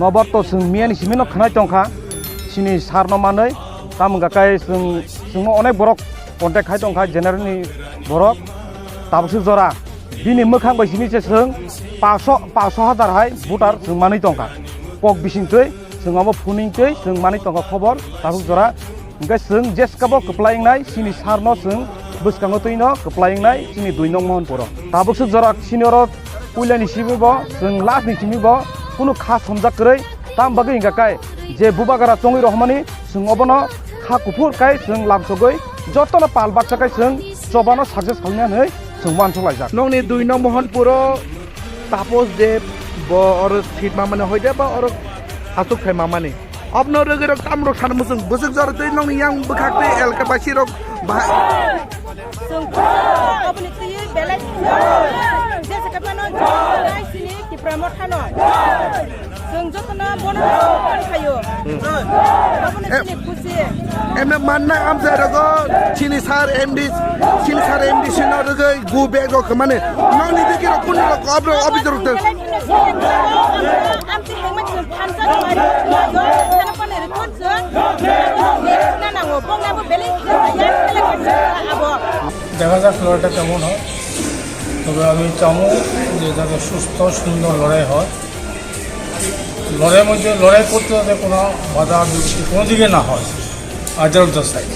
nobor to sung miani simino khnai tongkha sini sarno manai tamga kai sung onek borok contact khai tongkha general ni borok tabsu jora bini mokhang bai sini se sung 500,000 hai voter sung mani tongkha pok bising tei sung amo phuning tei sung mani tongkha khobor tabsu jora engkai sung jeskabo keplaying nai sini sarno sung buskango tuino keplaying nai sini 2 nong mohon poro tabsu jora sini oro puilani sibibo sung last ni simibo কোনো খা সমজাক করে তাম বাকি ইংগাকাই যে বুবাগারা চঙি রহমানি जों অবনো খা কুফুর কাই जों লামসগৈ যতন পাল বাচ্চাকাই जों জবানো সাকসেস খালনাनै जों মানসলাইজাক নংনি 2 নং মোহনপুর তাপস দেব বর সিট মামানে হইদে বা অর হাতুক খাই মামানি আপনো রগের তামরক সানমু जों বসক জর তৈ নংনি ইয়াং বখাকতে এলকা বাসি রক जों अपने तय बेले जे सकमानो गाय सिनि कि प्रमोट खानो जों जतना बनो खायो अपने सिनि खुशी एमने मानना आमसे रगो चिनि सार एमडी सिनो रगो गु बेग रक माने नंनि दिके रक कुन रक अब्रो अबिजर रक आमति हेमा जों फानजा मारि थाना पने रखन जों ना नांगो बंगाबो बेले या बेले आबो দেখা যাক লড়াইটা কেমন হয় তবে আমি চামু যে যাতে সুস্থ সুন্দর লড়াই হয় লড়াইয়ের মধ্যে লড়াই করতে যাতে কোনো বাধা বিপত্তি কোনো দিকে না হয় আজার সাইড